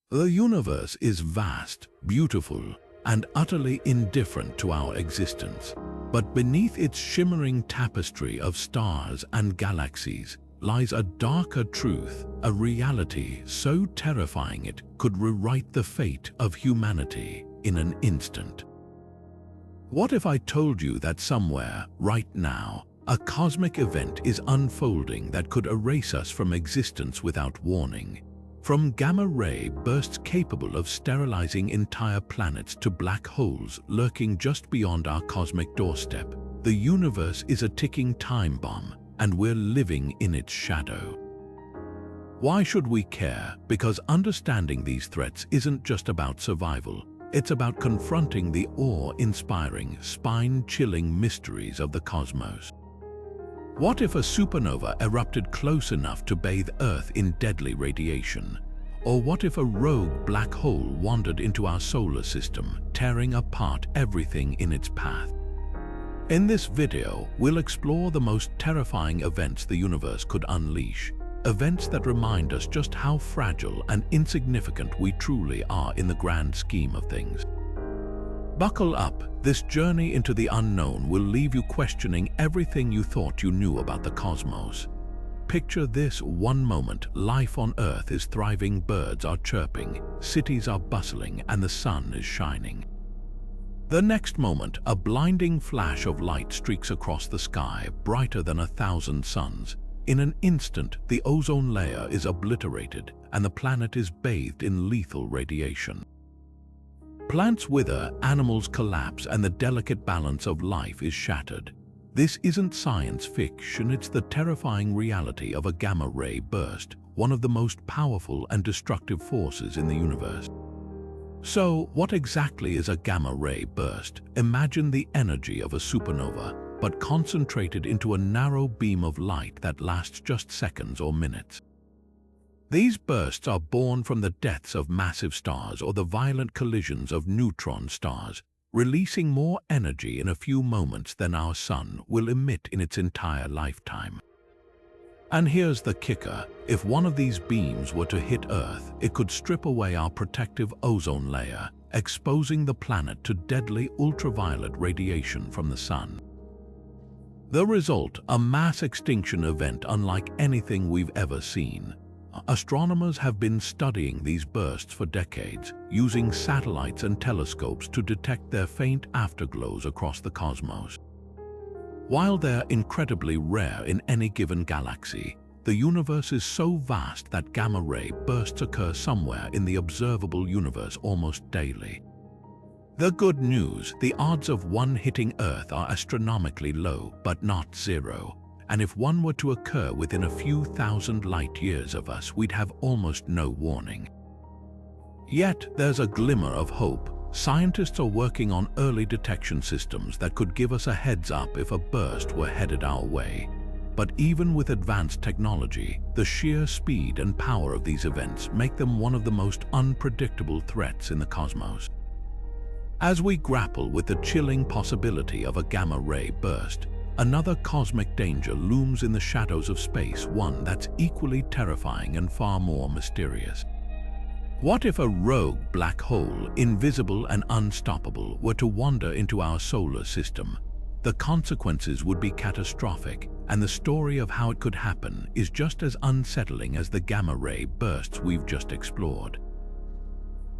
The universe is vast, beautiful, and utterly indifferent to our existence. But beneath its shimmering tapestry of stars and galaxies lies a darker truth, a reality so terrifying it could rewrite the fate of humanity in an instant. What if I told you that somewhere, right now, a cosmic event is unfolding that could erase us from existence without warning? From gamma-ray bursts capable of sterilizing entire planets to black holes lurking just beyond our cosmic doorstep, the universe is a ticking time bomb, and we're living in its shadow. Why should we care? Because understanding these threats isn't just about survival. It's about confronting the awe-inspiring, spine-chilling mysteries of the cosmos. What if a supernova erupted close enough to bathe Earth in deadly radiation? Or what if a rogue black hole wandered into our solar system, tearing apart everything in its path? In this video, we'll explore the most terrifying events the universe could unleash, events that remind us just how fragile and insignificant we truly are in the grand scheme of things. Buckle up. This journey into the unknown will leave you questioning everything you thought you knew about the cosmos. Picture this: one moment, life on Earth is thriving, birds are chirping, cities are bustling, and the sun is shining. The next moment, a blinding flash of light streaks across the sky, brighter than 1,000 suns. In an instant, the ozone layer is obliterated, and the planet is bathed in lethal radiation. Plants wither, animals collapse, and the delicate balance of life is shattered. This isn't science fiction, it's the terrifying reality of a gamma-ray burst, one of the most powerful and destructive forces in the universe. So, what exactly is a gamma-ray burst? Imagine the energy of a supernova, but concentrated into a narrow beam of light that lasts just seconds or minutes. These bursts are born from the deaths of massive stars or the violent collisions of neutron stars, releasing more energy in a few moments than our sun will emit in its entire lifetime. And here's the kicker: if one of these beams were to hit Earth, it could strip away our protective ozone layer, exposing the planet to deadly ultraviolet radiation from the sun. The result, a mass extinction event unlike anything we've ever seen. Astronomers have been studying these bursts for decades, using satellites and telescopes to detect their faint afterglows across the cosmos. While they're incredibly rare in any given galaxy, the universe is so vast that gamma-ray bursts occur somewhere in the observable universe almost daily. The good news: the odds of one hitting Earth are astronomically low, but not zero. And if one were to occur within a few thousand light years of us, we'd have almost no warning. Yet, there's a glimmer of hope. Scientists are working on early detection systems that could give us a heads up if a burst were headed our way. But even with advanced technology, the sheer speed and power of these events make them one of the most unpredictable threats in the cosmos. As we grapple with the chilling possibility of a gamma-ray burst, another cosmic danger looms in the shadows of space, one that's equally terrifying and far more mysterious. What if a rogue black hole, invisible and unstoppable, were to wander into our solar system? The consequences would be catastrophic, and the story of how it could happen is just as unsettling as the gamma-ray bursts we've just explored.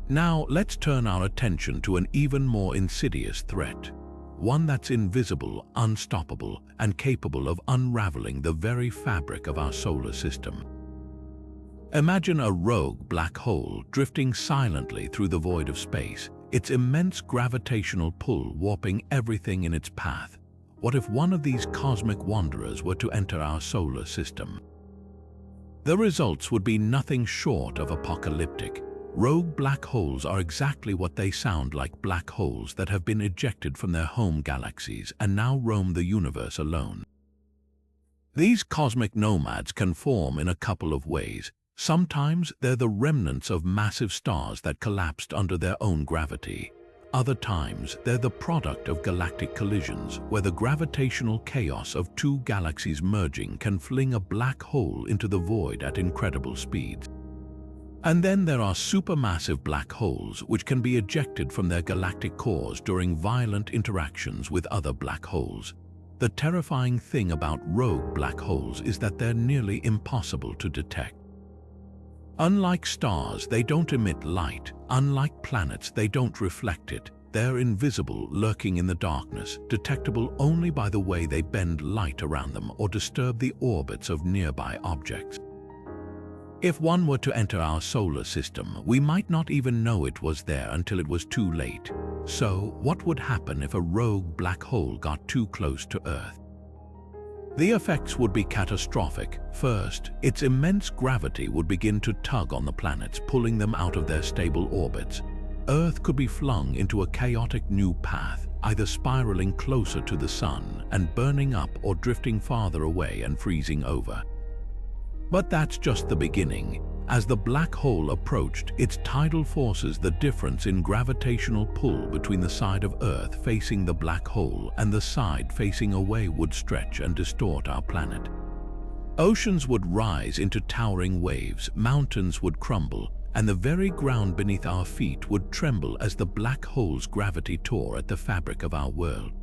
Now, let's turn our attention to an even more insidious threat. One that's invisible, unstoppable, and capable of unraveling the very fabric of our solar system. Imagine a rogue black hole drifting silently through the void of space, its immense gravitational pull warping everything in its path. What if one of these cosmic wanderers were to enter our solar system? The results would be nothing short of apocalyptic. Rogue black holes are exactly what they sound like: black holes that have been ejected from their home galaxies and now roam the universe alone. These cosmic nomads can form in a couple of ways. Sometimes they're the remnants of massive stars that collapsed under their own gravity. Other times they're the product of galactic collisions, where the gravitational chaos of two galaxies merging can fling a black hole into the void at incredible speeds. And then there are supermassive black holes, which can be ejected from their galactic cores during violent interactions with other black holes. The terrifying thing about rogue black holes is that they're nearly impossible to detect. Unlike stars, they don't emit light. Unlike planets, they don't reflect it. They're invisible, lurking in the darkness, detectable only by the way they bend light around them or disturb the orbits of nearby objects. If one were to enter our solar system, we might not even know it was there until it was too late. So, what would happen if a rogue black hole got too close to Earth? The effects would be catastrophic. First, its immense gravity would begin to tug on the planets, pulling them out of their stable orbits. Earth could be flung into a chaotic new path, either spiraling closer to the Sun and burning up or drifting farther away and freezing over. But that's just the beginning. As the black hole approached, its tidal forces, the difference in gravitational pull between the side of Earth facing the black hole and the side facing away would stretch and distort our planet. Oceans would rise into towering waves, mountains would crumble, and the very ground beneath our feet would tremble as the black hole's gravity tore at the fabric of our world.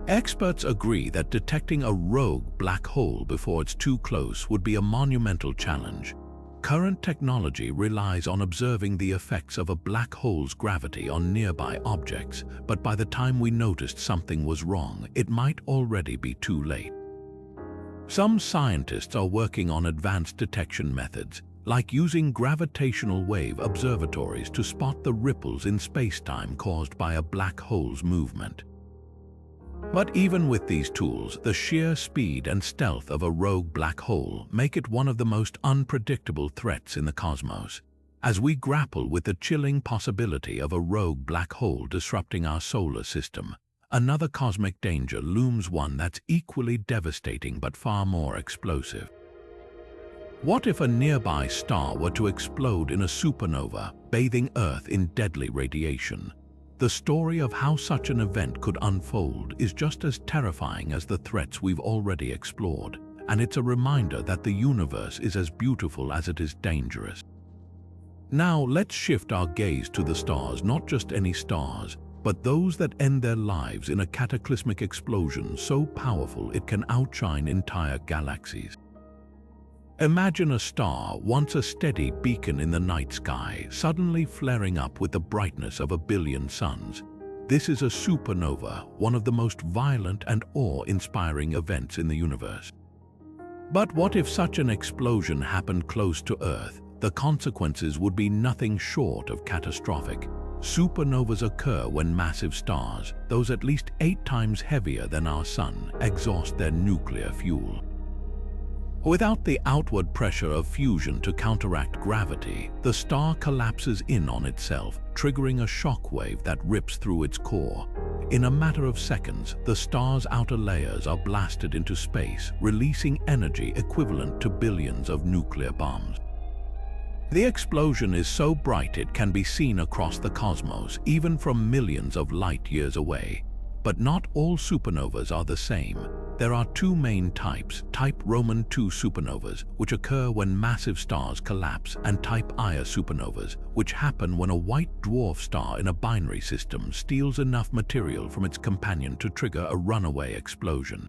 Experts agree that detecting a rogue black hole before it's too close would be a monumental challenge. Current technology relies on observing the effects of a black hole's gravity on nearby objects, but by the time we noticed something was wrong, it might already be too late. Some scientists are working on advanced detection methods, like using gravitational wave observatories to spot the ripples in space-time caused by a black hole's movement. But even with these tools, the sheer speed and stealth of a rogue black hole make it one of the most unpredictable threats in the cosmos. As we grapple with the chilling possibility of a rogue black hole disrupting our solar system, another cosmic danger looms, one that's equally devastating but far more explosive. What if a nearby star were to explode in a supernova, bathing Earth in deadly radiation? The story of how such an event could unfold is just as terrifying as the threats we've already explored, and it's a reminder that the universe is as beautiful as it is dangerous. Now let's shift our gaze to the stars, not just any stars, but those that end their lives in a cataclysmic explosion so powerful it can outshine entire galaxies. Imagine a star, once a steady beacon in the night sky, suddenly flaring up with the brightness of a billion suns. This is a supernova, one of the most violent and awe-inspiring events in the universe. But what if such an explosion happened close to Earth? The consequences would be nothing short of catastrophic. Supernovas occur when massive stars, those at least 8 times heavier than our Sun, exhaust their nuclear fuel. Without the outward pressure of fusion to counteract gravity, the star collapses in on itself, triggering a shock wave that rips through its core. In a matter of seconds, the star's outer layers are blasted into space, releasing energy equivalent to billions of nuclear bombs. The explosion is so bright it can be seen across the cosmos, even from millions of light-years away. But not all supernovas are the same. There are 2 main types, type Roman II supernovas, which occur when massive stars collapse, and type Ia supernovas, which happen when a white dwarf star in a binary system steals enough material from its companion to trigger a runaway explosion.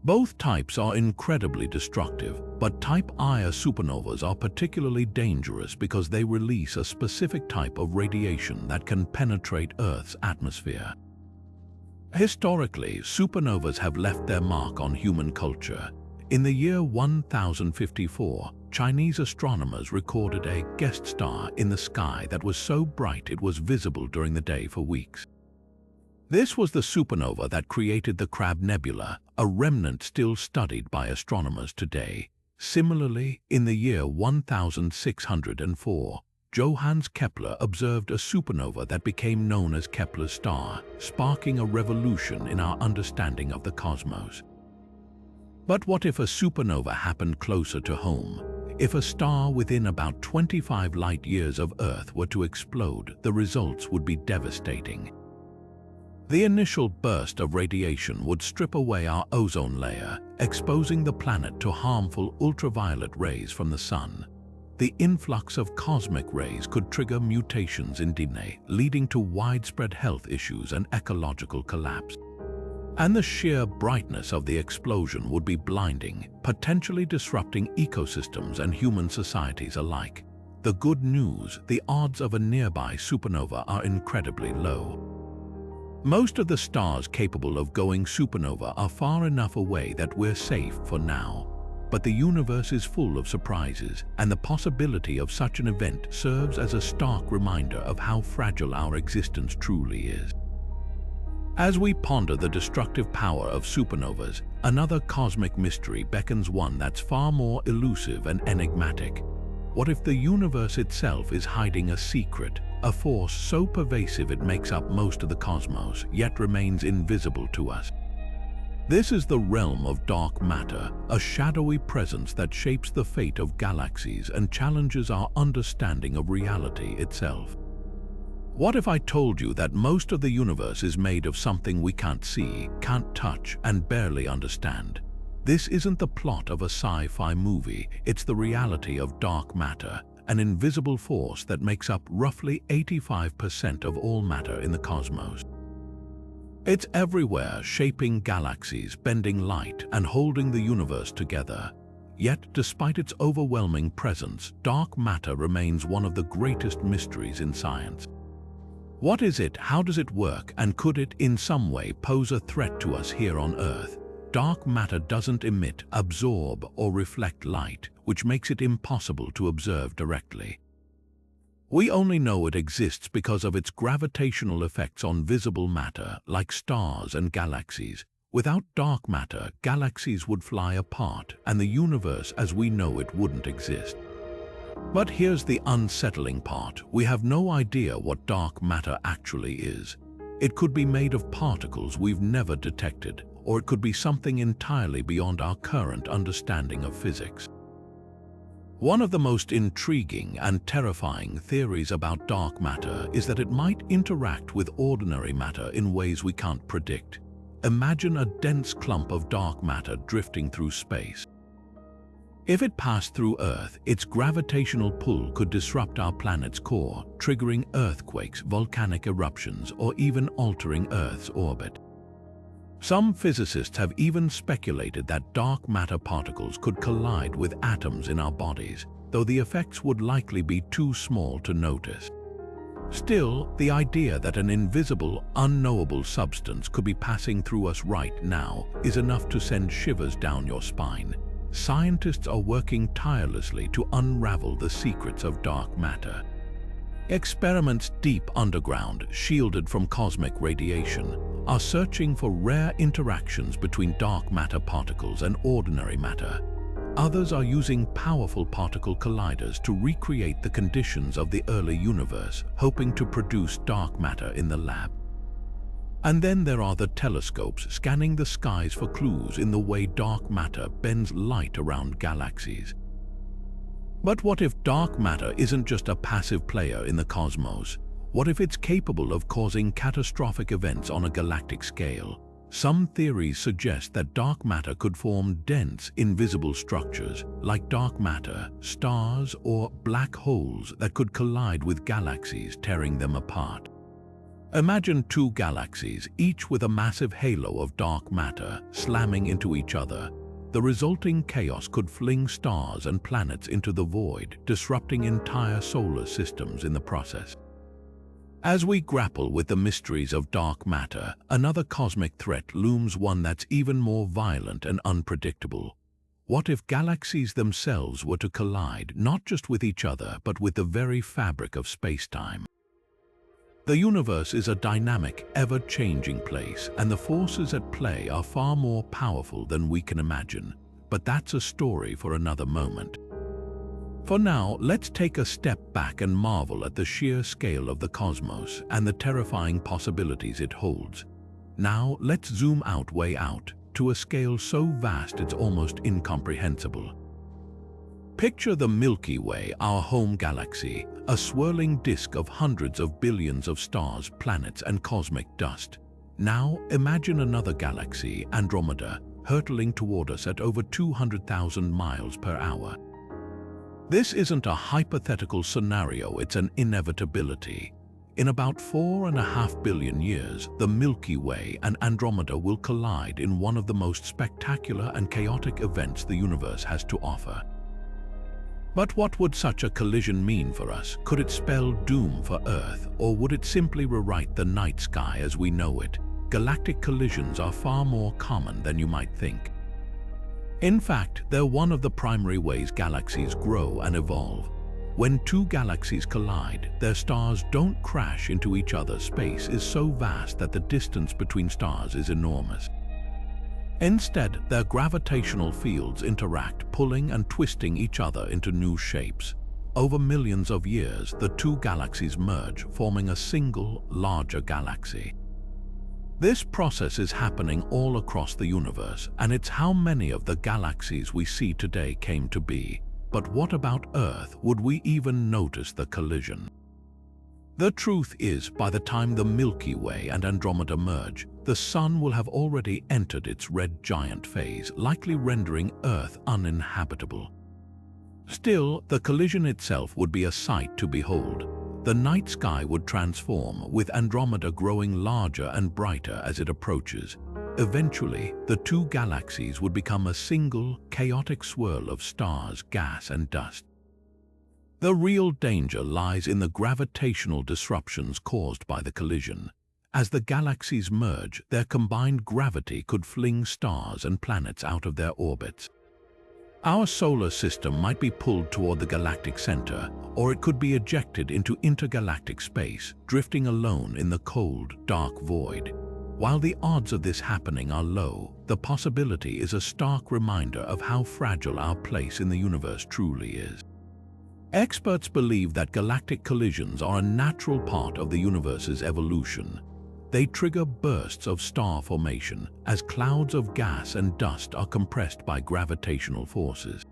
Both types are incredibly destructive, but type Ia supernovas are particularly dangerous because they release a specific type of radiation that can penetrate Earth's atmosphere. Historically, supernovas have left their mark on human culture. In the year 1054, Chinese astronomers recorded a guest star in the sky that was so bright it was visible during the day for weeks. This was the supernova that created the Crab Nebula, a remnant still studied by astronomers today. Similarly, in the year 1604, Johannes Kepler observed a supernova that became known as Kepler's star, sparking a revolution in our understanding of the cosmos. But what if a supernova happened closer to home? If a star within about 25 light-years of Earth were to explode, the results would be devastating. The initial burst of radiation would strip away our ozone layer, exposing the planet to harmful ultraviolet rays from the sun. the influx of cosmic rays could trigger mutations in DNA, leading to widespread health issues and ecological collapse. And the sheer brightness of the explosion would be blinding, potentially disrupting ecosystems and human societies alike. The good news, the odds of a nearby supernova are incredibly low. Most of the stars capable of going supernova are far enough away that we're safe for now. But the universe is full of surprises, and the possibility of such an event serves as a stark reminder of how fragile our existence truly is. As we ponder the destructive power of supernovas, another cosmic mystery beckons, one that's far more elusive and enigmatic. What if the universe itself is hiding a secret, a force so pervasive it makes up most of the cosmos, yet remains invisible to us? This is the realm of dark matter, a shadowy presence that shapes the fate of galaxies and challenges our understanding of reality itself. What if I told you that most of the universe is made of something we can't see, can't touch, and barely understand? This isn't the plot of a sci-fi movie, it's the reality of dark matter, an invisible force that makes up roughly 85% of all matter in the cosmos. It's everywhere, shaping galaxies, bending light, and holding the universe together. Yet, despite its overwhelming presence, dark matter remains one of the greatest mysteries in science. What is it, how does it work, and could it in some way pose a threat to us here on Earth? Dark matter doesn't emit, absorb, or reflect light, which makes it impossible to observe directly. We only know it exists because of its gravitational effects on visible matter, like stars and galaxies. Without dark matter, galaxies would fly apart, and the universe as we know it wouldn't exist. But here's the unsettling part. We have no idea what dark matter actually is. It could be made of particles we've never detected, or it could be something entirely beyond our current understanding of physics. One of the most intriguing and terrifying theories about dark matter is that it might interact with ordinary matter in ways we can't predict. Imagine a dense clump of dark matter drifting through space. If it passed through Earth, its gravitational pull could disrupt our planet's core, triggering earthquakes, volcanic eruptions, or even altering Earth's orbit. Some physicists have even speculated that dark matter particles could collide with atoms in our bodies, though the effects would likely be too small to notice. Still, the idea that an invisible, unknowable substance could be passing through us right now is enough to send shivers down your spine. Scientists are working tirelessly to unravel the secrets of dark matter. Experiments deep underground, shielded from cosmic radiation, are searching for rare interactions between dark matter particles and ordinary matter. Others are using powerful particle colliders to recreate the conditions of the early universe, hoping to produce dark matter in the lab. And then there are the telescopes scanning the skies for clues in the way dark matter bends light around galaxies. But what if dark matter isn't just a passive player in the cosmos? What if it's capable of causing catastrophic events on a galactic scale? Some theories suggest that dark matter could form dense, invisible structures, like dark matter, stars, or black holes that could collide with galaxies, tearing them apart. Imagine two galaxies, each with a massive halo of dark matter, slamming into each other. The resulting chaos could fling stars and planets into the void, disrupting entire solar systems in the process. As we grapple with the mysteries of dark matter, another cosmic threat looms, one that's even more violent and unpredictable. What if galaxies themselves were to collide, not just with each other, but with the very fabric of space-time? The universe is a dynamic, ever-changing place, and the forces at play are far more powerful than we can imagine. But that's a story for another moment. For now, let's take a step back and marvel at the sheer scale of the cosmos and the terrifying possibilities it holds. Now, let's zoom out, way out, to a scale so vast it's almost incomprehensible. Picture the Milky Way, our home galaxy, a swirling disk of hundreds of billions of stars, planets, and cosmic dust. Now, imagine another galaxy, Andromeda, hurtling toward us at over 200,000 miles per hour. This isn't a hypothetical scenario, it's an inevitability. In about 4.5 billion years, the Milky Way and Andromeda will collide in one of the most spectacular and chaotic events the universe has to offer. But what would such a collision mean for us? Could it spell doom for Earth, or would it simply rewrite the night sky as we know it? Galactic collisions are far more common than you might think. In fact, they're one of the primary ways galaxies grow and evolve. When two galaxies collide, their stars don't crash into each other. Space is so vast that the distance between stars is enormous. Instead, their gravitational fields interact, pulling and twisting each other into new shapes. Over millions of years, the two galaxies merge, forming a single, larger galaxy. This process is happening all across the universe, and it's how many of the galaxies we see today came to be. But what about Earth? Would we even notice the collision? The truth is, by the time the Milky Way and Andromeda merge, the Sun will have already entered its red giant phase, likely rendering Earth uninhabitable. Still, the collision itself would be a sight to behold. The night sky would transform, with Andromeda growing larger and brighter as it approaches. Eventually, the two galaxies would become a single, chaotic swirl of stars, gas, and dust. The real danger lies in the gravitational disruptions caused by the collision. As the galaxies merge, their combined gravity could fling stars and planets out of their orbits. Our solar system might be pulled toward the galactic center, or it could be ejected into intergalactic space, drifting alone in the cold, dark void. While the odds of this happening are low, the possibility is a stark reminder of how fragile our place in the universe truly is. Experts believe that galactic collisions are a natural part of the universe's evolution. They trigger bursts of star formation as clouds of gas and dust are compressed by gravitational forces.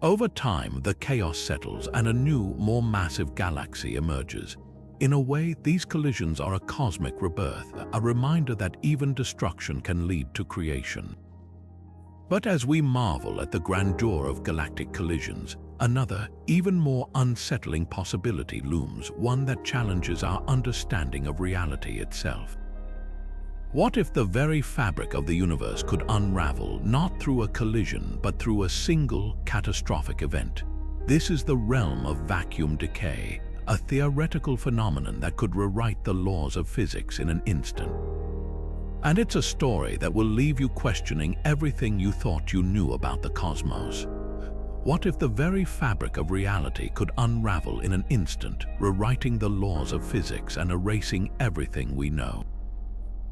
Over time, the chaos settles and a new, more massive galaxy emerges. In a way, these collisions are a cosmic rebirth, a reminder that even destruction can lead to creation. But as we marvel at the grandeur of galactic collisions, another, even more unsettling possibility looms, one that challenges our understanding of reality itself. What if the very fabric of the universe could unravel, not through a collision, but through a single, catastrophic event? This is the realm of vacuum decay, a theoretical phenomenon that could rewrite the laws of physics in an instant. And it's a story that will leave you questioning everything you thought you knew about the cosmos. What if the very fabric of reality could unravel in an instant, rewriting the laws of physics and erasing everything we know?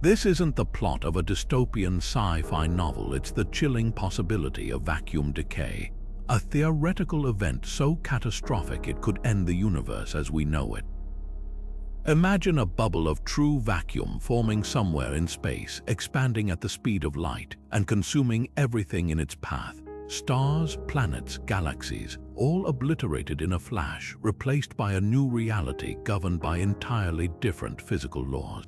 This isn't the plot of a dystopian sci-fi novel, it's the chilling possibility of vacuum decay, a theoretical event so catastrophic it could end the universe as we know it. Imagine a bubble of true vacuum forming somewhere in space, expanding at the speed of light and consuming everything in its path. Stars, planets, galaxies, all obliterated in a flash, replaced by a new reality governed by entirely different physical laws.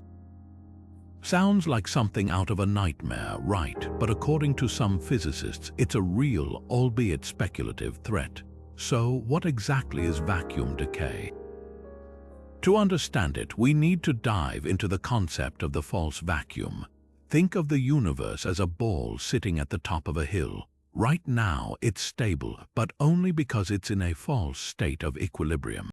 Sounds like something out of a nightmare, right? But according to some physicists, it's a real, albeit speculative, threat. So, what exactly is vacuum decay? To understand it, we need to dive into the concept of the false vacuum. Think of the universe as a ball sitting at the top of a hill. Right now, it's stable, but only because it's in a false state of equilibrium.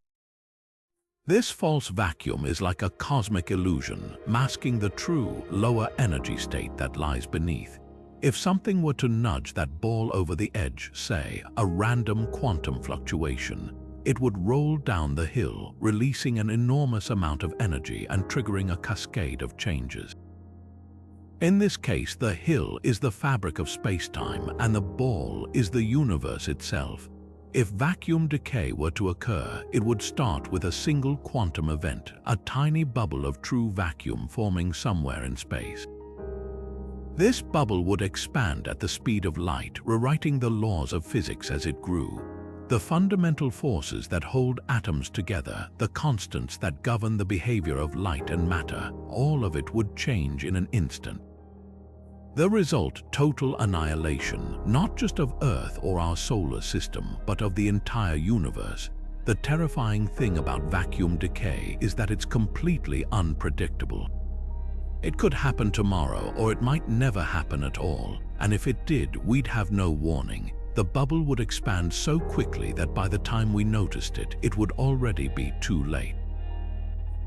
This false vacuum is like a cosmic illusion, masking the true, lower energy state that lies beneath. If something were to nudge that ball over the edge, say, a random quantum fluctuation, it would roll down the hill, releasing an enormous amount of energy and triggering a cascade of changes. In this case, the hill is the fabric of space-time and the ball is the universe itself. If vacuum decay were to occur, it would start with a single quantum event, a tiny bubble of true vacuum forming somewhere in space. This bubble would expand at the speed of light, rewriting the laws of physics as it grew. The fundamental forces that hold atoms together, the constants that govern the behavior of light and matter, all of it would change in an instant. The result, total annihilation, not just of Earth or our solar system, but of the entire universe. The terrifying thing about vacuum decay is that it's completely unpredictable. It could happen tomorrow, or it might never happen at all. And if it did, we'd have no warning. The bubble would expand so quickly that by the time we noticed it, it would already be too late.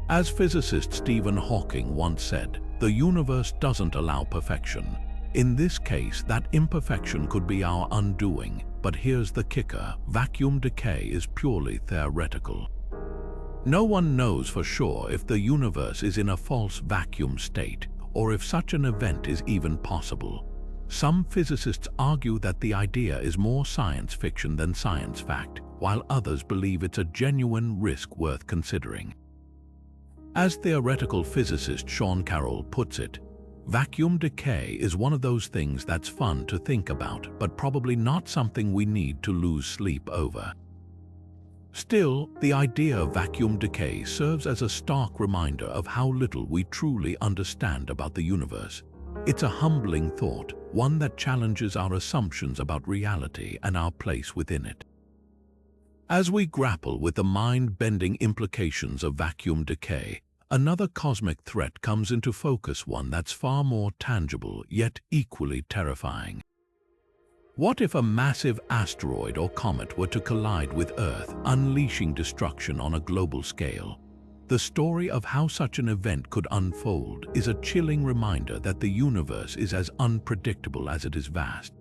As physicist Stephen Hawking once said, the universe doesn't allow perfection. In this case, that imperfection could be our undoing. But here's the kicker: vacuum decay is purely theoretical. No one knows for sure if the universe is in a false vacuum state, or if such an event is even possible. Some physicists argue that the idea is more science fiction than science fact, while others believe it's a genuine risk worth considering. As theoretical physicist Sean Carroll puts it, vacuum decay is one of those things that's fun to think about, but probably not something we need to lose sleep over. Still, the idea of vacuum decay serves as a stark reminder of how little we truly understand about the universe. It's a humbling thought, one that challenges our assumptions about reality and our place within it. As we grapple with the mind-bending implications of vacuum decay, another cosmic threat comes into focus, one that's far more tangible, yet equally terrifying. What if a massive asteroid or comet were to collide with Earth, unleashing destruction on a global scale? The story of how such an event could unfold is a chilling reminder that the universe is as unpredictable as it is vast.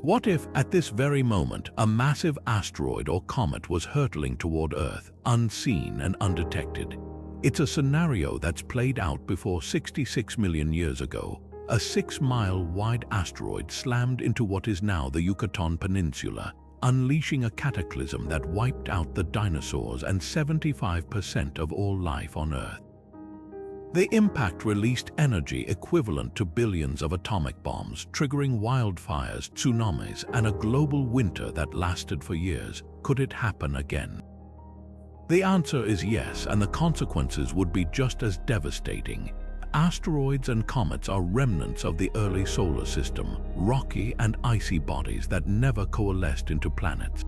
What if, at this very moment, a massive asteroid or comet was hurtling toward Earth, unseen and undetected? It's a scenario that's played out before 66 million years ago. A 6-mile-wide asteroid slammed into what is now the Yucatan Peninsula, unleashing a cataclysm that wiped out the dinosaurs and 75% of all life on Earth. The impact released energy equivalent to billions of atomic bombs, triggering wildfires, tsunamis, and a global winter that lasted for years. Could it happen again? The answer is yes, and the consequences would be just as devastating. Asteroids and comets are remnants of the early solar system, rocky and icy bodies that never coalesced into planets.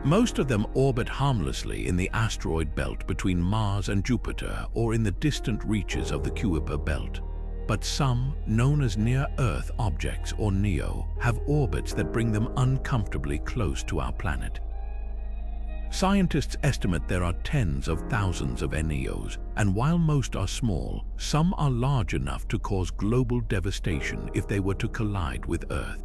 Most of them orbit harmlessly in the asteroid belt between Mars and Jupiter, or in the distant reaches of the Kuiper belt. But some, known as near-Earth objects or NEO, have orbits that bring them uncomfortably close to our planet. Scientists estimate there are tens of thousands of NEOs, and while most are small, some are large enough to cause global devastation if they were to collide with Earth.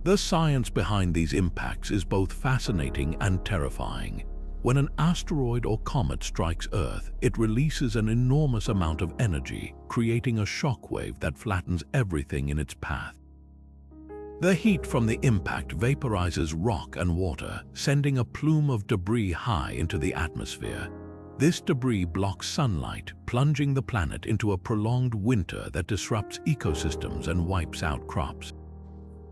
The science behind these impacts is both fascinating and terrifying. When an asteroid or comet strikes Earth, it releases an enormous amount of energy, creating a shockwave that flattens everything in its path. The heat from the impact vaporizes rock and water, sending a plume of debris high into the atmosphere. This debris blocks sunlight, plunging the planet into a prolonged winter that disrupts ecosystems and wipes out crops.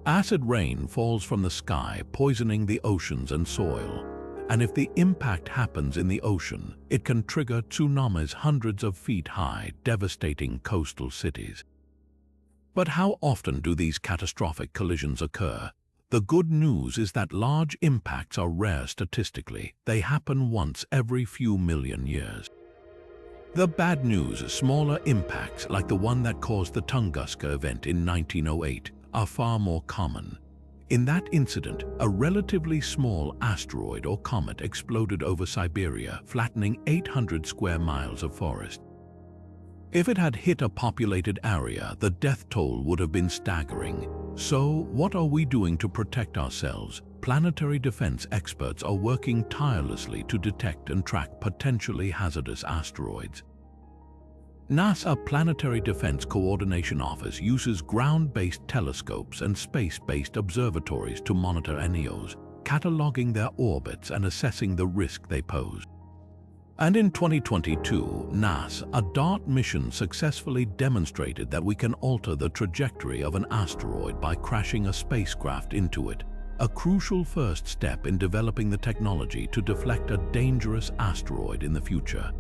Acid rain falls from the sky, poisoning the oceans and soil. And if the impact happens in the ocean, it can trigger tsunamis hundreds of feet high, devastating coastal cities. But how often do these catastrophic collisions occur? The good news is that large impacts are rare statistically. They happen once every few million years. The bad news, smaller impacts like the one that caused the Tunguska event in 1908, are far more common. In that incident, a relatively small asteroid or comet exploded over Siberia, flattening 800 square miles of forest. If it had hit a populated area, the death toll would have been staggering. So, what are we doing to protect ourselves? Planetary defense experts are working tirelessly to detect and track potentially hazardous asteroids. NASA Planetary Defense Coordination Office uses ground-based telescopes and space-based observatories to monitor NEOs, cataloging their orbits and assessing the risk they pose. And in 2022, NASA, a DART mission successfully demonstrated that we can alter the trajectory of an asteroid by crashing a spacecraft into it, a crucial first step in developing the technology to deflect a dangerous asteroid in the future.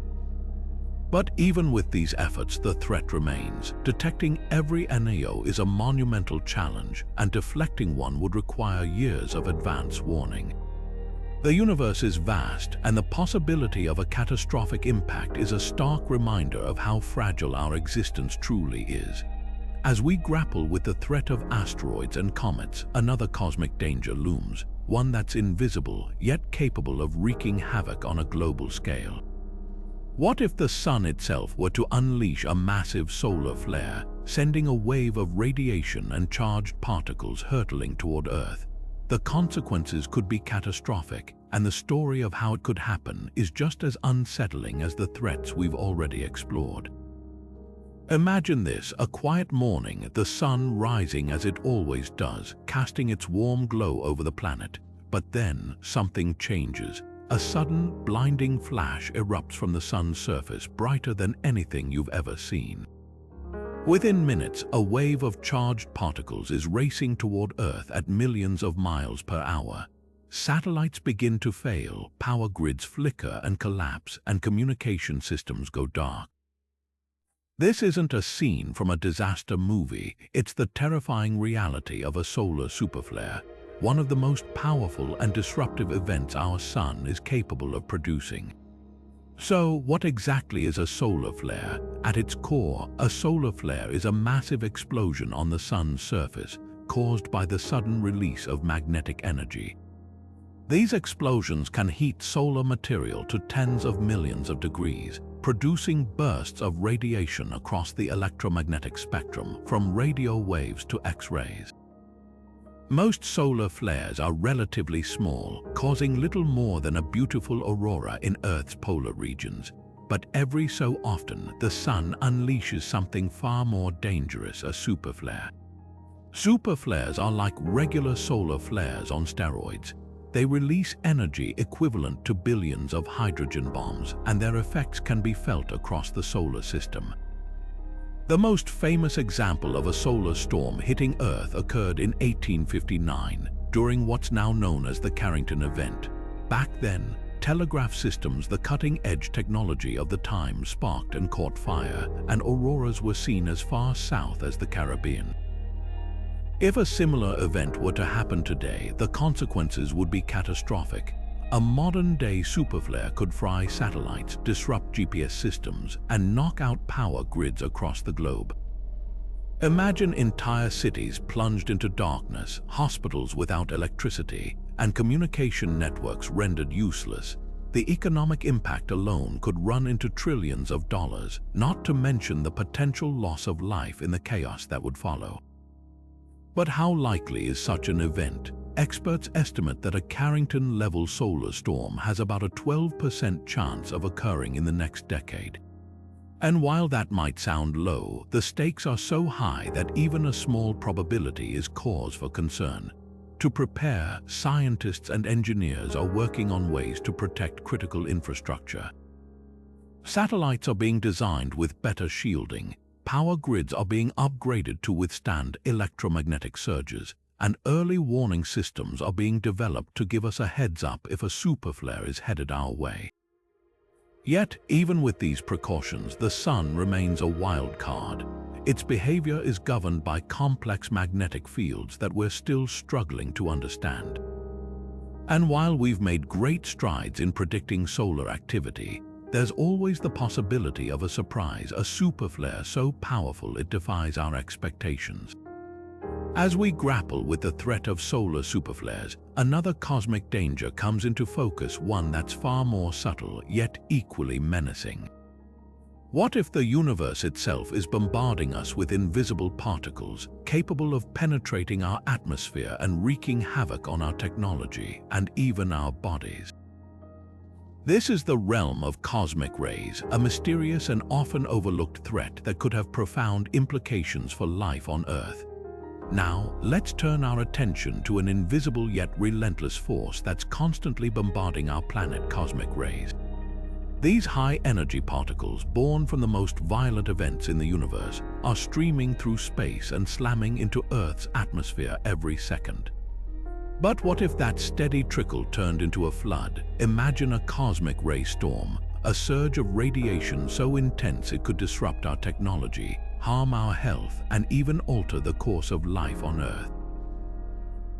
But even with these efforts, the threat remains. Detecting every NAO is a monumental challenge, and deflecting one would require years of advance warning. The universe is vast, and the possibility of a catastrophic impact is a stark reminder of how fragile our existence truly is. As we grapple with the threat of asteroids and comets, another cosmic danger looms, one that's invisible yet capable of wreaking havoc on a global scale. What if the Sun itself were to unleash a massive solar flare, sending a wave of radiation and charged particles hurtling toward Earth? The consequences could be catastrophic, and the story of how it could happen is just as unsettling as the threats we've already explored. Imagine this: a quiet morning, the Sun rising as it always does, casting its warm glow over the planet. But then something changes. A sudden, blinding flash erupts from the Sun's surface, brighter than anything you've ever seen. Within minutes, a wave of charged particles is racing toward Earth at millions of miles per hour. Satellites begin to fail, power grids flicker and collapse, and communication systems go dark. This isn't a scene from a disaster movie, it's the terrifying reality of a solar superflare, one of the most powerful and disruptive events our Sun is capable of producing. So, what exactly is a solar flare? At its core, a solar flare is a massive explosion on the Sun's surface, caused by the sudden release of magnetic energy. These explosions can heat solar material to tens of millions of degrees, producing bursts of radiation across the electromagnetic spectrum, from radio waves to X-rays. Most solar flares are relatively small, causing little more than a beautiful aurora in Earth's polar regions. But every so often, the Sun unleashes something far more dangerous: a superflare. Superflares are like regular solar flares on steroids. They release energy equivalent to billions of hydrogen bombs, and their effects can be felt across the solar system. The most famous example of a solar storm hitting Earth occurred in 1859, during what's now known as the Carrington event. Back then, telegraph systems, the cutting-edge technology of the time, sparked and caught fire, and auroras were seen as far south as the Caribbean. If a similar event were to happen today, the consequences would be catastrophic. A modern-day superflare could fry satellites, disrupt GPS systems, and knock out power grids across the globe. Imagine entire cities plunged into darkness, hospitals without electricity, and communication networks rendered useless. The economic impact alone could run into trillions of dollars, not to mention the potential loss of life in the chaos that would follow. But how likely is such an event? Experts estimate that a Carrington-level solar storm has about a 12% chance of occurring in the next decade. And while that might sound low, the stakes are so high that even a small probability is cause for concern. To prepare, scientists and engineers are working on ways to protect critical infrastructure. Satellites are being designed with better shielding, power grids are being upgraded to withstand electromagnetic surges, and early warning systems are being developed to give us a heads-up if a superflare is headed our way. Yet, even with these precautions, the Sun remains a wild card. Its behavior is governed by complex magnetic fields that we're still struggling to understand. And while we've made great strides in predicting solar activity, there's always the possibility of a surprise, a superflare so powerful it defies our expectations. As we grapple with the threat of solar superflares, another cosmic danger comes into focus, one that's far more subtle yet equally menacing. What if the universe itself is bombarding us with invisible particles, capable of penetrating our atmosphere and wreaking havoc on our technology and even our bodies? This is the realm of cosmic rays, a mysterious and often overlooked threat that could have profound implications for life on Earth. Now, let's turn our attention to an invisible yet relentless force that's constantly bombarding our planet: cosmic rays. These high-energy particles, born from the most violent events in the universe, are streaming through space and slamming into Earth's atmosphere every second. But what if that steady trickle turned into a flood? Imagine a cosmic ray storm, a surge of radiation so intense it could disrupt our technology, harm our health, and even alter the course of life on Earth.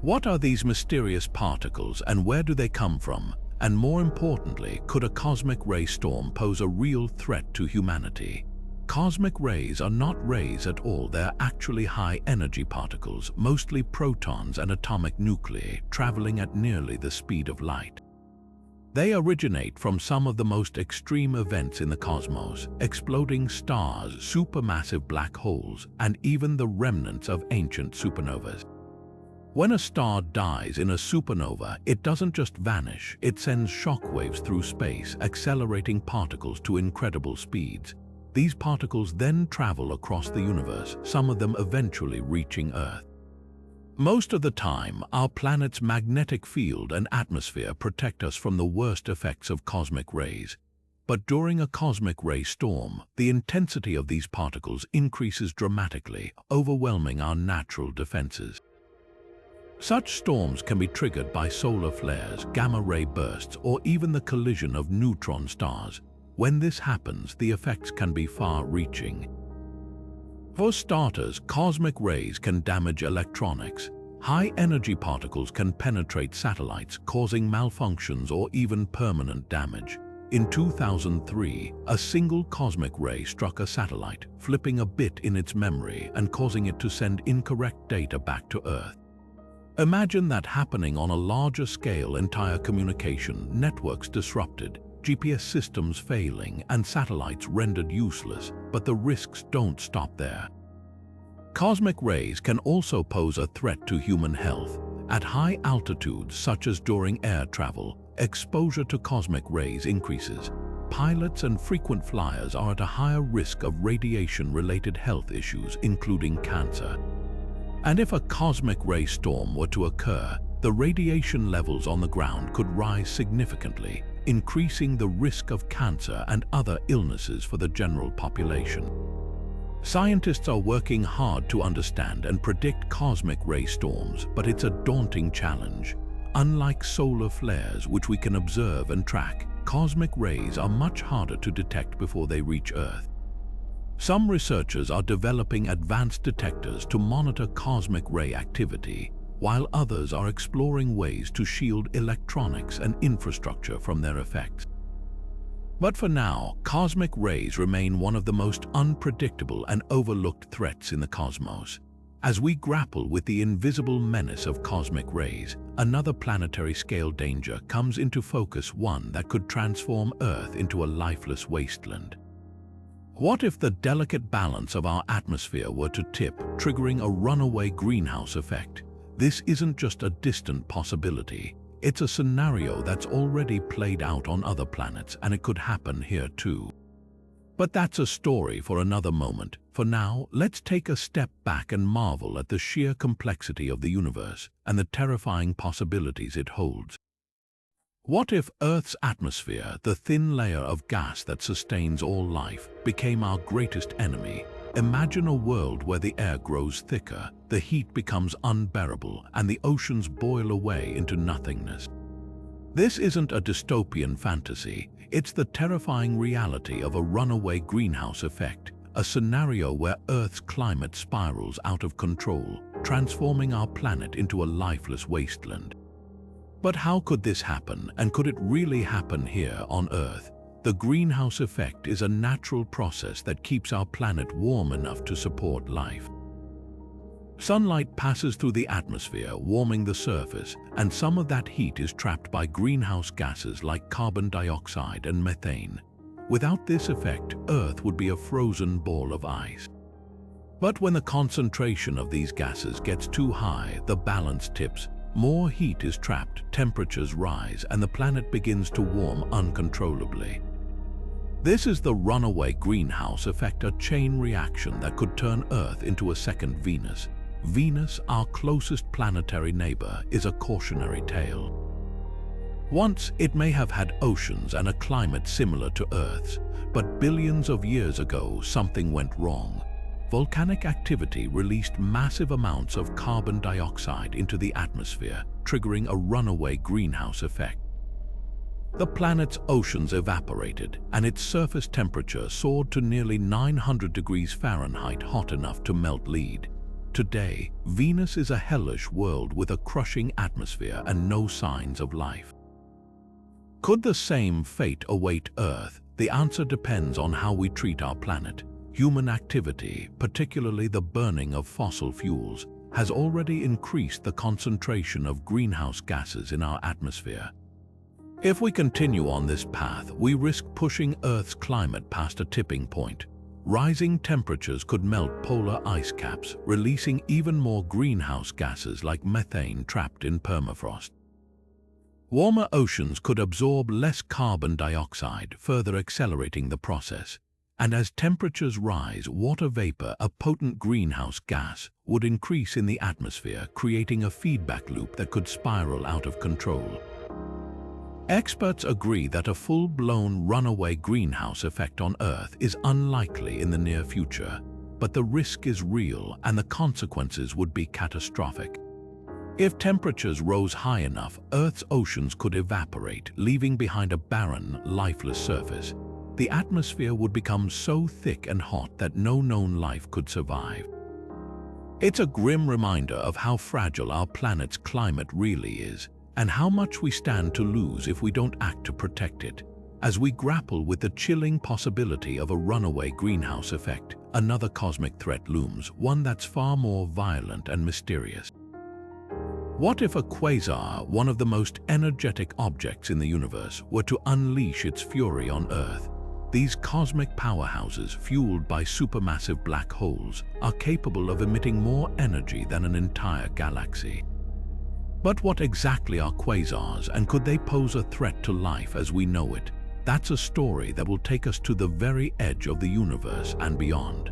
What are these mysterious particles and where do they come from? And more importantly, could a cosmic ray storm pose a real threat to humanity? Cosmic rays are not rays at all, they're actually high-energy particles, mostly protons and atomic nuclei, traveling at nearly the speed of light. They originate from some of the most extreme events in the cosmos: exploding stars, supermassive black holes, and even the remnants of ancient supernovas. When a star dies in a supernova, it doesn't just vanish, it sends shockwaves through space, accelerating particles to incredible speeds. These particles then travel across the universe, some of them eventually reaching Earth. Most of the time, our planet's magnetic field and atmosphere protect us from the worst effects of cosmic rays. But during a cosmic ray storm, the intensity of these particles increases dramatically, overwhelming our natural defenses. Such storms can be triggered by solar flares, gamma-ray bursts, or even the collision of neutron stars. When this happens, the effects can be far-reaching. For starters, cosmic rays can damage electronics. High-energy particles can penetrate satellites, causing malfunctions or even permanent damage. In 2003, a single cosmic ray struck a satellite, flipping a bit in its memory and causing it to send incorrect data back to Earth. Imagine that happening on a larger scale: entire communication networks disrupted, GPS systems failing, and satellites rendered useless. But the risks don't stop there. Cosmic rays can also pose a threat to human health. At high altitudes, such as during air travel, exposure to cosmic rays increases. Pilots and frequent flyers are at a higher risk of radiation-related health issues, including cancer. And if a cosmic ray storm were to occur, the radiation levels on the ground could rise significantly, increasing the risk of cancer and other illnesses for the general population. Scientists are working hard to understand and predict cosmic ray storms, but it's a daunting challenge. Unlike solar flares, which we can observe and track, cosmic rays are much harder to detect before they reach Earth. Some researchers are developing advanced detectors to monitor cosmic ray activity, while others are exploring ways to shield electronics and infrastructure from their effects. But for now, cosmic rays remain one of the most unpredictable and overlooked threats in the cosmos. As we grapple with the invisible menace of cosmic rays, another planetary-scale danger comes into focus, one that could transform Earth into a lifeless wasteland. What if the delicate balance of our atmosphere were to tip, triggering a runaway greenhouse effect? This isn't just a distant possibility. It's a scenario that's already played out on other planets, and it could happen here too. But that's a story for another moment. For now, let's take a step back and marvel at the sheer complexity of the universe and the terrifying possibilities it holds. What if Earth's atmosphere, the thin layer of gas that sustains all life, became our greatest enemy? Imagine a world where the air grows thicker, the heat becomes unbearable, and the oceans boil away into nothingness. This isn't a dystopian fantasy, it's the terrifying reality of a runaway greenhouse effect, a scenario where Earth's climate spirals out of control, transforming our planet into a lifeless wasteland. But how could this happen, and could it really happen here on Earth? The greenhouse effect is a natural process that keeps our planet warm enough to support life. Sunlight passes through the atmosphere, warming the surface, and some of that heat is trapped by greenhouse gases like carbon dioxide and methane. Without this effect, Earth would be a frozen ball of ice. But when the concentration of these gases gets too high, the balance tips. More heat is trapped, temperatures rise, and the planet begins to warm uncontrollably. This is the runaway greenhouse effect, a chain reaction that could turn Earth into a second Venus. Venus, our closest planetary neighbor, is a cautionary tale. Once, it may have had oceans and a climate similar to Earth's, but billions of years ago, something went wrong. Volcanic activity released massive amounts of carbon dioxide into the atmosphere, triggering a runaway greenhouse effect. the planet's oceans evaporated and its surface temperature soared to nearly 900 degrees Fahrenheit, hot enough to melt lead. Today, Venus is a hellish world with a crushing atmosphere and no signs of life. Could the same fate await Earth? The answer depends on how we treat our planet. Human activity, particularly the burning of fossil fuels, has already increased the concentration of greenhouse gases in our atmosphere. If we continue on this path, we risk pushing Earth's climate past a tipping point. Rising temperatures could melt polar ice caps, releasing even more greenhouse gases like methane trapped in permafrost. Warmer oceans could absorb less carbon dioxide, further accelerating the process. And as temperatures rise, water vapor, a potent greenhouse gas, would increase in the atmosphere, creating a feedback loop that could spiral out of control. Experts agree that a full-blown runaway greenhouse effect on Earth is unlikely in the near future, but the risk is real and the consequences would be catastrophic. If temperatures rose high enough, Earth's oceans could evaporate, leaving behind a barren, lifeless surface. The atmosphere would become so thick and hot that no known life could survive. It's a grim reminder of how fragile our planet's climate really is, and how much we stand to lose if we don't act to protect it. As we grapple with the chilling possibility of a runaway greenhouse effect, another cosmic threat looms, one that's far more violent and mysterious. What if a quasar, one of the most energetic objects in the universe, were to unleash its fury on Earth? These cosmic powerhouses, fueled by supermassive black holes, are capable of emitting more energy than an entire galaxy. But what exactly are quasars, and could they pose a threat to life as we know it? That's a story that will take us to the very edge of the universe and beyond.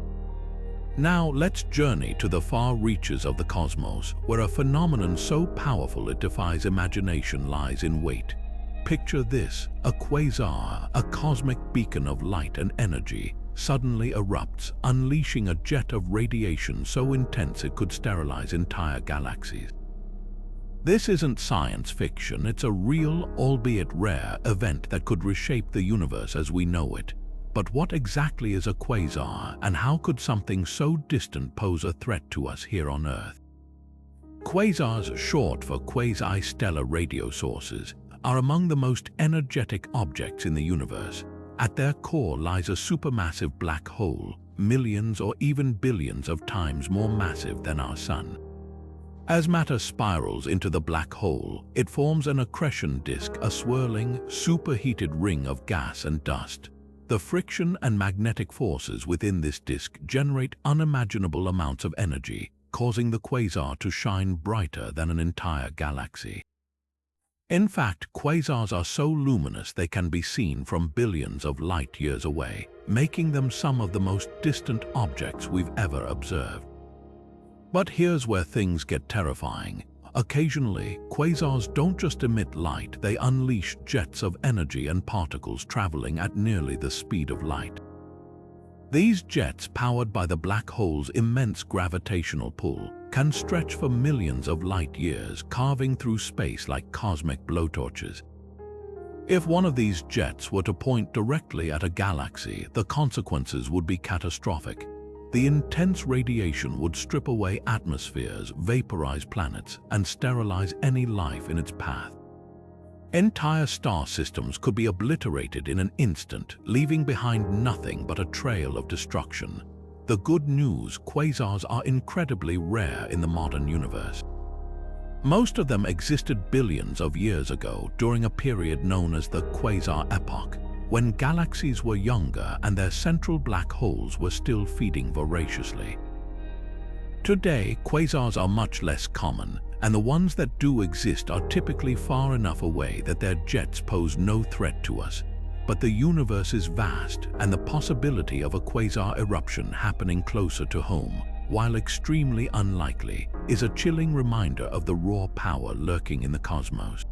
Now let's journey to the far reaches of the cosmos, where a phenomenon so powerful it defies imagination lies in wait. Picture this: a quasar, a cosmic beacon of light and energy, suddenly erupts, unleashing a jet of radiation so intense it could sterilize entire galaxies. This isn't science fiction, it's a real, albeit rare, event that could reshape the universe as we know it. But what exactly is a quasar, and how could something so distant pose a threat to us here on Earth? Quasars, short for quasi-stellar radio sources, are among the most energetic objects in the universe. At their core lies a supermassive black hole, millions or even billions of times more massive than our Sun. As matter spirals into the black hole, it forms an accretion disk, a swirling, superheated ring of gas and dust. The friction and magnetic forces within this disk generate unimaginable amounts of energy, causing the quasar to shine brighter than an entire galaxy. In fact, quasars are so luminous they can be seen from billions of light years away, making them some of the most distant objects we've ever observed. But here's where things get terrifying. Occasionally, quasars don't just emit light, they unleash jets of energy and particles traveling at nearly the speed of light. These jets, powered by the black hole's immense gravitational pull, can stretch for millions of light years, carving through space like cosmic blowtorches. If one of these jets were to point directly at a galaxy, the consequences would be catastrophic. The intense radiation would strip away atmospheres, vaporize planets, and sterilize any life in its path. Entire star systems could be obliterated in an instant, leaving behind nothing but a trail of destruction. The good news: quasars are incredibly rare in the modern universe. Most of them existed billions of years ago during a period known as the quasar epoch, when galaxies were younger and their central black holes were still feeding voraciously. Today, quasars are much less common, and the ones that do exist are typically far enough away that their jets pose no threat to us. But the universe is vast, and the possibility of a quasar eruption happening closer to home, while extremely unlikely, is a chilling reminder of the raw power lurking in the cosmos.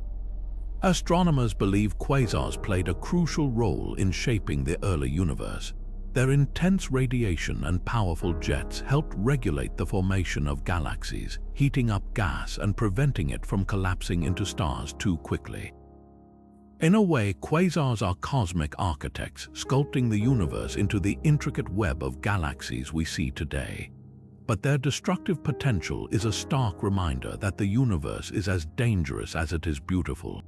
Astronomers believe quasars played a crucial role in shaping the early universe. Their intense radiation and powerful jets helped regulate the formation of galaxies, heating up gas and preventing it from collapsing into stars too quickly. In a way, quasars are cosmic architects, sculpting the universe into the intricate web of galaxies we see today. But their destructive potential is a stark reminder that the universe is as dangerous as it is beautiful.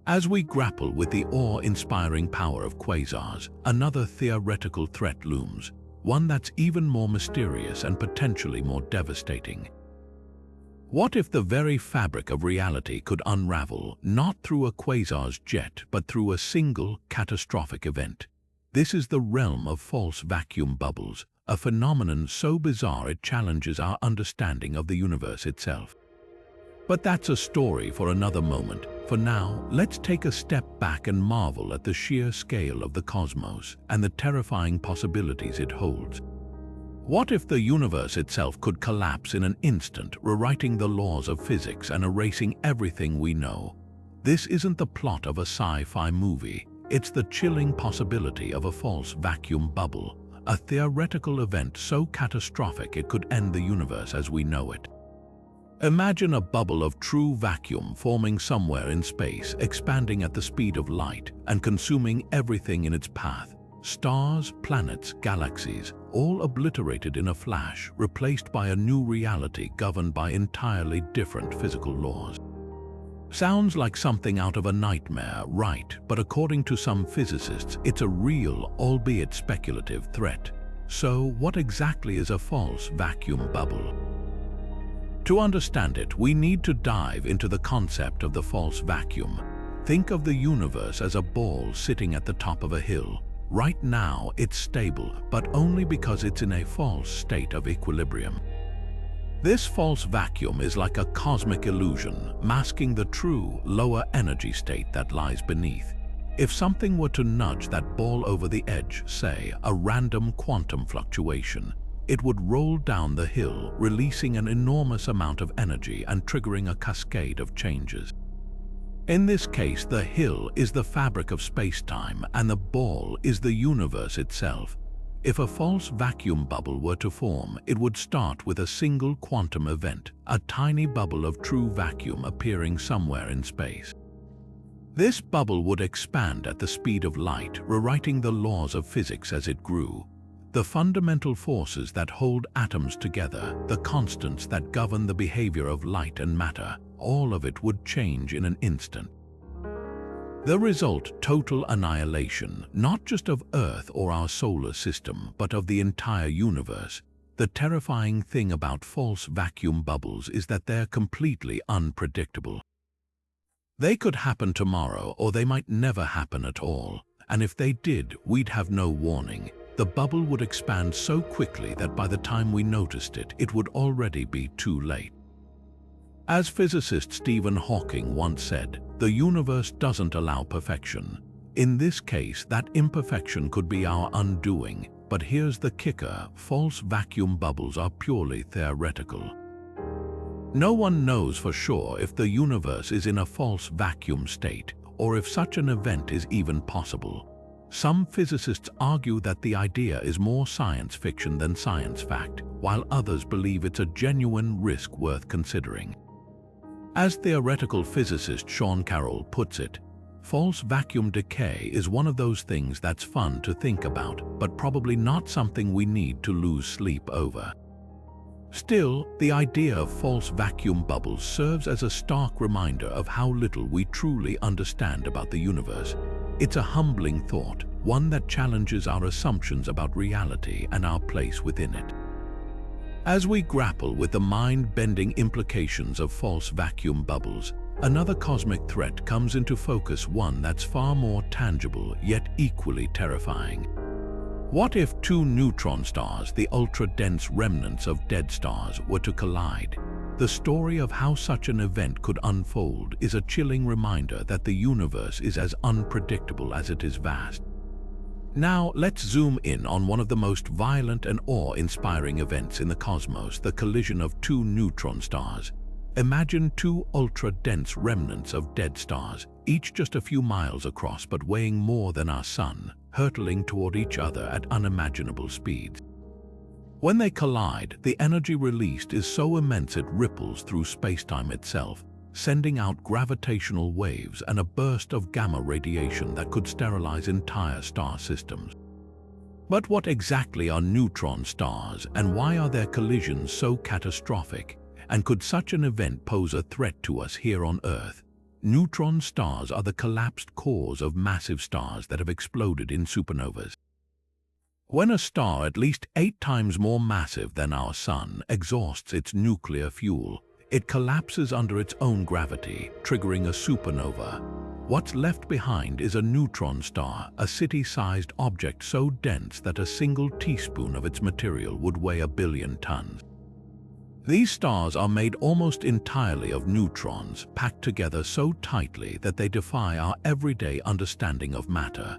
As we grapple with the awe-inspiring power of quasars, another theoretical threat looms, one that's even more mysterious and potentially more devastating. What if the very fabric of reality could unravel, not through a quasar's jet, but through a single, catastrophic event? This is the realm of false vacuum bubbles, a phenomenon so bizarre it challenges our understanding of the universe itself. But that's a story for another moment. For now, let's take a step back and marvel at the sheer scale of the cosmos and the terrifying possibilities it holds. What if the universe itself could collapse in an instant, rewriting the laws of physics and erasing everything we know? This isn't the plot of a sci-fi movie. It's the chilling possibility of a false vacuum bubble, a theoretical event so catastrophic it could end the universe as we know it. Imagine a bubble of true vacuum forming somewhere in space, expanding at the speed of light and consuming everything in its path. Stars, planets, galaxies, all obliterated in a flash, replaced by a new reality governed by entirely different physical laws. Sounds like something out of a nightmare, right? But according to some physicists, it's a real, albeit speculative, threat. So, what exactly is a false vacuum bubble? To understand it, we need to dive into the concept of the false vacuum. Think of the universe as a ball sitting at the top of a hill. Right now, it's stable, but only because it's in a false state of equilibrium. This false vacuum is like a cosmic illusion, masking the true, lower energy state that lies beneath. If something were to nudge that ball over the edge, say, a random quantum fluctuation, it would roll down the hill, releasing an enormous amount of energy and triggering a cascade of changes. In this case, the hill is the fabric of space-time and the ball is the universe itself. If a false vacuum bubble were to form, it would start with a single quantum event, a tiny bubble of true vacuum appearing somewhere in space. This bubble would expand at the speed of light, rewriting the laws of physics as it grew. The fundamental forces that hold atoms together, the constants that govern the behavior of light and matter, all of it would change in an instant. The result, total annihilation, not just of Earth or our solar system, but of the entire universe. The terrifying thing about false vacuum bubbles is that they're completely unpredictable. They could happen tomorrow, or they might never happen at all. And if they did, we'd have no warning. The bubble would expand so quickly that by the time we noticed it, it would already be too late. As physicist Stephen Hawking once said, the universe doesn't allow perfection. In this case, that imperfection could be our undoing. But here's the kicker: false vacuum bubbles are purely theoretical. No one knows for sure if the universe is in a false vacuum state, or if such an event is even possible. Some physicists argue that the idea is more science fiction than science fact, while others believe it's a genuine risk worth considering. As theoretical physicist Sean Carroll puts it, false vacuum decay is one of those things that's fun to think about, but probably not something we need to lose sleep over. Still, the idea of false vacuum bubbles serves as a stark reminder of how little we truly understand about the universe. It's a humbling thought, one that challenges our assumptions about reality and our place within it. As we grapple with the mind-bending implications of false vacuum bubbles, another cosmic threat comes into focus, one that's far more tangible yet equally terrifying. What if two neutron stars, the ultra-dense remnants of dead stars, were to collide? The story of how such an event could unfold is a chilling reminder that the universe is as unpredictable as it is vast. Now, let's zoom in on one of the most violent and awe-inspiring events in the cosmos, the collision of two neutron stars. Imagine two ultra-dense remnants of dead stars, each just a few miles across but weighing more than our Sun, hurtling toward each other at unimaginable speeds. When they collide, the energy released is so immense it ripples through space-time itself, sending out gravitational waves and a burst of gamma radiation that could sterilize entire star systems. But what exactly are neutron stars, and why are their collisions so catastrophic? And could such an event pose a threat to us here on Earth? Neutron stars are the collapsed cores of massive stars that have exploded in supernovas. When a star at least 8 times more massive than our Sun exhausts its nuclear fuel, it collapses under its own gravity, triggering a supernova. What's left behind is a neutron star, a city-sized object so dense that a single teaspoon of its material would weigh 1 billion tons. These stars are made almost entirely of neutrons, packed together so tightly that they defy our everyday understanding of matter.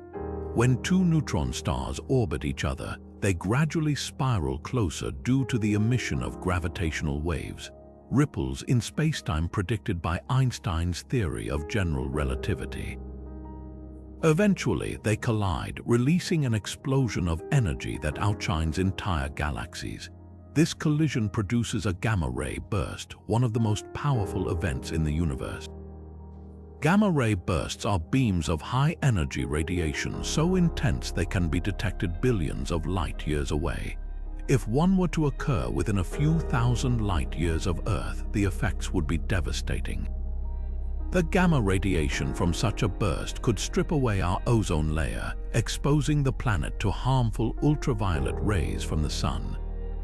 When 2 neutron stars orbit each other, they gradually spiral closer due to the emission of gravitational waves, ripples in spacetime predicted by Einstein's theory of general relativity. Eventually, they collide, releasing an explosion of energy that outshines entire galaxies. This collision produces a gamma-ray burst, one of the most powerful events in the universe. Gamma-ray bursts are beams of high-energy radiation so intense they can be detected billions of light-years away. If one were to occur within a few thousand light-years of Earth, the effects would be devastating. The gamma radiation from such a burst could strip away our ozone layer, exposing the planet to harmful ultraviolet rays from the Sun.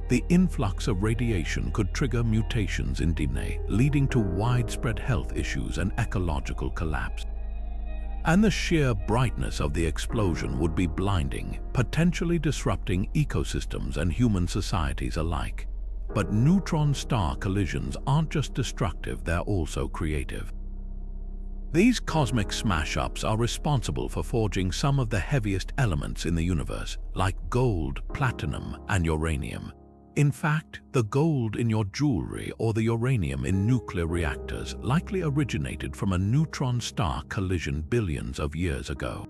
The influx of radiation could trigger mutations in DNA, leading to widespread health issues and ecological collapse. And the sheer brightness of the explosion would be blinding, potentially disrupting ecosystems and human societies alike. But neutron star collisions aren't just destructive, they're also creative. These cosmic smash-ups are responsible for forging some of the heaviest elements in the universe, like gold, platinum, and uranium. In fact, the gold in your jewelry or the uranium in nuclear reactors likely originated from a neutron star collision billions of years ago.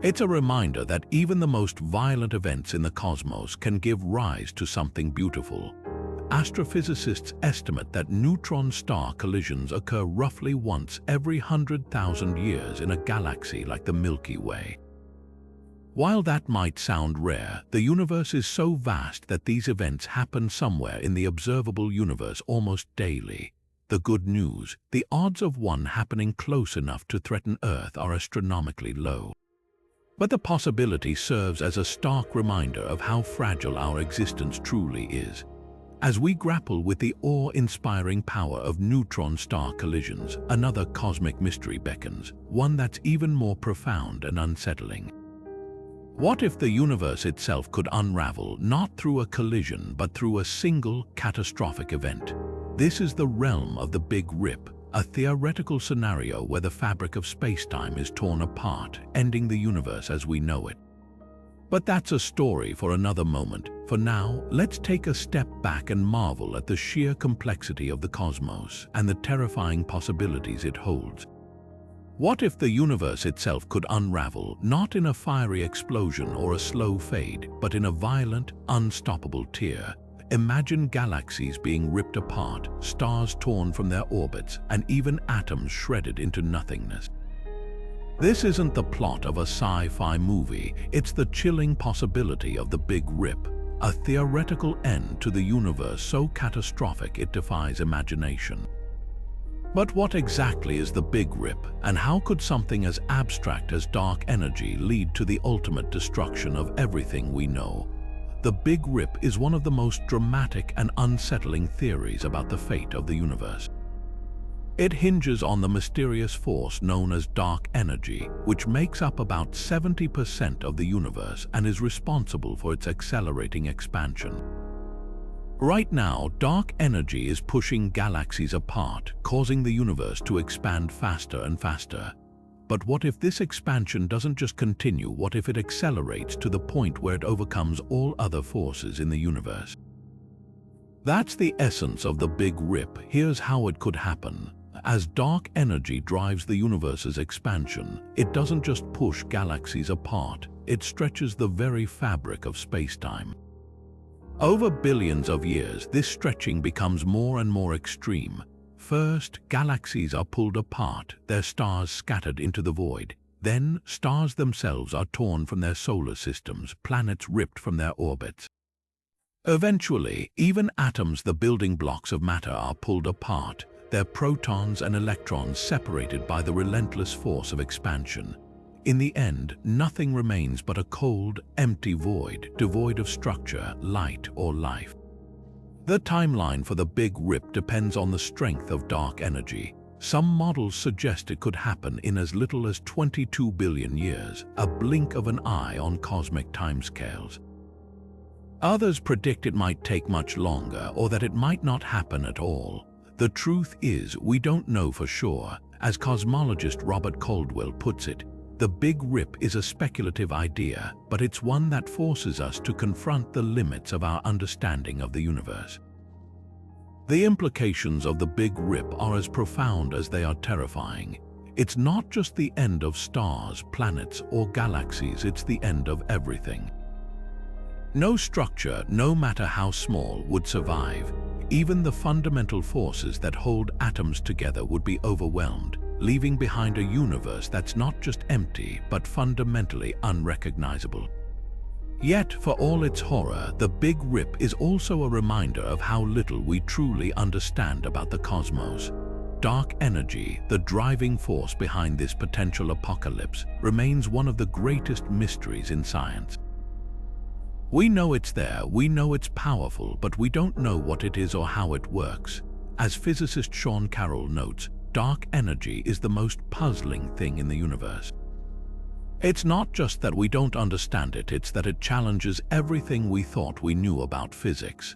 It's a reminder that even the most violent events in the cosmos can give rise to something beautiful. Astrophysicists estimate that neutron star collisions occur roughly once every 100,000 years in a galaxy like the Milky Way. While that might sound rare, the universe is so vast that these events happen somewhere in the observable universe almost daily. The good news, the odds of one happening close enough to threaten Earth are astronomically low. But the possibility serves as a stark reminder of how fragile our existence truly is. As we grapple with the awe-inspiring power of neutron star collisions, another cosmic mystery beckons, one that's even more profound and unsettling. What if the universe itself could unravel not through a collision but through a single catastrophic event? This is the realm of the Big Rip, a theoretical scenario where the fabric of space-time is torn apart, ending the universe as we know it. But that's a story for another moment. For now, let's take a step back and marvel at the sheer complexity of the cosmos and the terrifying possibilities it holds. What if the universe itself could unravel, not in a fiery explosion or a slow fade, but in a violent, unstoppable tear? Imagine galaxies being ripped apart, stars torn from their orbits, and even atoms shredded into nothingness. This isn't the plot of a sci-fi movie, it's the chilling possibility of the Big Rip, a theoretical end to the universe so catastrophic it defies imagination. But what exactly is the Big Rip, and how could something as abstract as dark energy lead to the ultimate destruction of everything we know? The Big Rip is one of the most dramatic and unsettling theories about the fate of the universe. It hinges on the mysterious force known as dark energy, which makes up about 70% of the universe and is responsible for its accelerating expansion. Right now, dark energy is pushing galaxies apart, causing the universe to expand faster and faster. But what if this expansion doesn't just continue? What if it accelerates to the point where it overcomes all other forces in the universe? That's the essence of the Big Rip. Here's how it could happen. As dark energy drives the universe's expansion, it doesn't just push galaxies apart, it stretches the very fabric of space-time. Over billions of years, this stretching becomes more and more extreme. First, galaxies are pulled apart, their stars scattered into the void. Then, stars themselves are torn from their solar systems, planets ripped from their orbits. Eventually, even atoms, the building blocks of matter, are pulled apart, their protons and electrons separated by the relentless force of expansion. In the end, nothing remains but a cold, empty void, devoid of structure, light, or life. The timeline for the Big Rip depends on the strength of dark energy. Some models suggest it could happen in as little as 22 billion years, a blink of an eye on cosmic timescales. Others predict it might take much longer, or that it might not happen at all. The truth is, we don't know for sure. As cosmologist Robert Caldwell puts it, the Big Rip is a speculative idea, but it's one that forces us to confront the limits of our understanding of the universe. The implications of the Big Rip are as profound as they are terrifying. It's not just the end of stars, planets, or galaxies, it's the end of everything. No structure, no matter how small, would survive. Even the fundamental forces that hold atoms together would be overwhelmed, leaving behind a universe that's not just empty, but fundamentally unrecognizable. Yet, for all its horror, the Big Rip is also a reminder of how little we truly understand about the cosmos. Dark energy, the driving force behind this potential apocalypse, remains one of the greatest mysteries in science. We know it's there, we know it's powerful, but we don't know what it is or how it works. As physicist Sean Carroll notes, dark energy is the most puzzling thing in the universe. It's not just that we don't understand it, it's that it challenges everything we thought we knew about physics.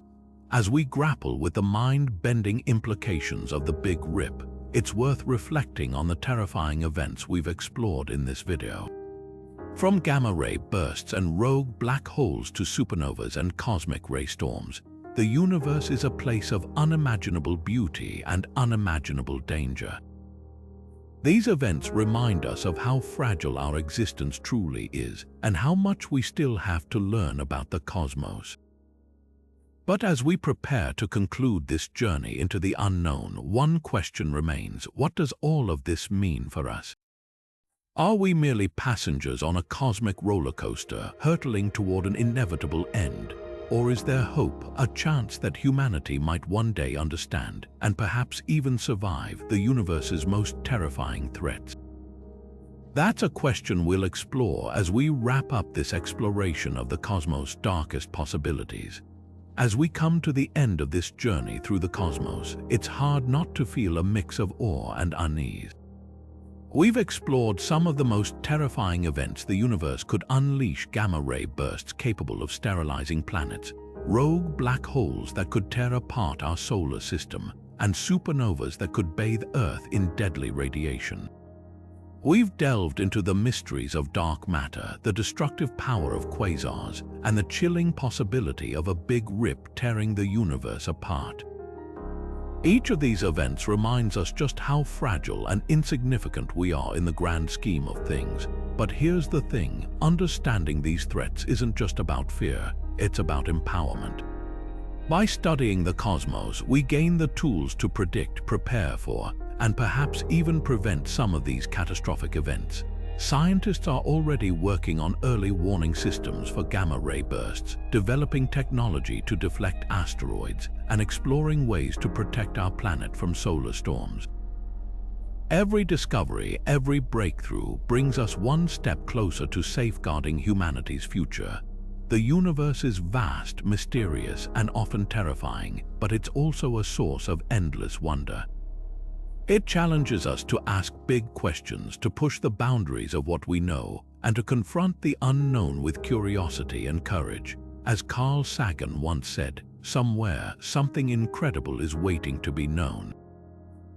As we grapple with the mind-bending implications of the Big Rip, it's worth reflecting on the terrifying events we've explored in this video. From gamma-ray bursts and rogue black holes to supernovas and cosmic ray storms, the universe is a place of unimaginable beauty and unimaginable danger. These events remind us of how fragile our existence truly is and how much we still have to learn about the cosmos. But as we prepare to conclude this journey into the unknown, one question remains: what does all of this mean for us? Are we merely passengers on a cosmic roller coaster hurtling toward an inevitable end? Or is there hope, a chance that humanity might one day understand and perhaps even survive the universe's most terrifying threats? That's a question we'll explore as we wrap up this exploration of the cosmos' darkest possibilities. As we come to the end of this journey through the cosmos, it's hard not to feel a mix of awe and unease. We've explored some of the most terrifying events the universe could unleash: gamma-ray bursts capable of sterilizing planets, rogue black holes that could tear apart our solar system, and supernovas that could bathe Earth in deadly radiation. We've delved into the mysteries of dark matter, the destructive power of quasars, and the chilling possibility of a Big Rip tearing the universe apart. Each of these events reminds us just how fragile and insignificant we are in the grand scheme of things. But here's the thing: understanding these threats isn't just about fear, it's about empowerment. By studying the cosmos, we gain the tools to predict, prepare for, and perhaps even prevent some of these catastrophic events. Scientists are already working on early warning systems for gamma-ray bursts, developing technology to deflect asteroids, and exploring ways to protect our planet from solar storms. Every discovery, every breakthrough brings us one step closer to safeguarding humanity's future. The universe is vast, mysterious, and often terrifying, but it's also a source of endless wonder. It challenges us to ask big questions, to push the boundaries of what we know, and to confront the unknown with curiosity and courage. As Carl Sagan once said, "Somewhere, something incredible is waiting to be known."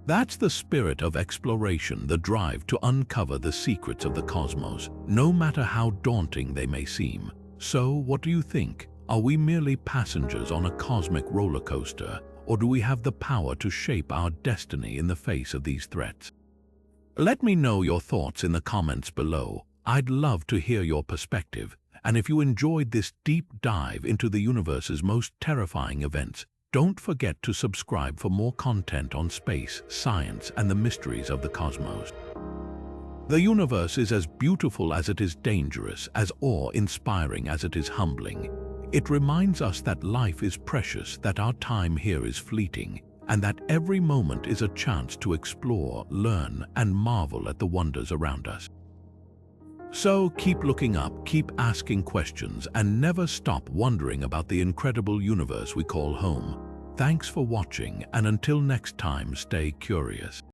That's the spirit of exploration, the drive to uncover the secrets of the cosmos, no matter how daunting they may seem. So, what do you think? Are we merely passengers on a cosmic roller coaster? Or do we have the power to shape our destiny in the face of these threats? Let me know your thoughts in the comments below. I'd love to hear your perspective. And if you enjoyed this deep dive into the universe's most terrifying events, Don't forget to subscribe for more content on space, science, and the mysteries of the cosmos. The universe is as beautiful as it is dangerous, as awe-inspiring as it is humbling. It reminds us that life is precious, that our time here is fleeting, and that every moment is a chance to explore, learn, and marvel at the wonders around us. So keep looking up, keep asking questions, and never stop wondering about the incredible universe we call home. Thanks for watching, and until next time, stay curious.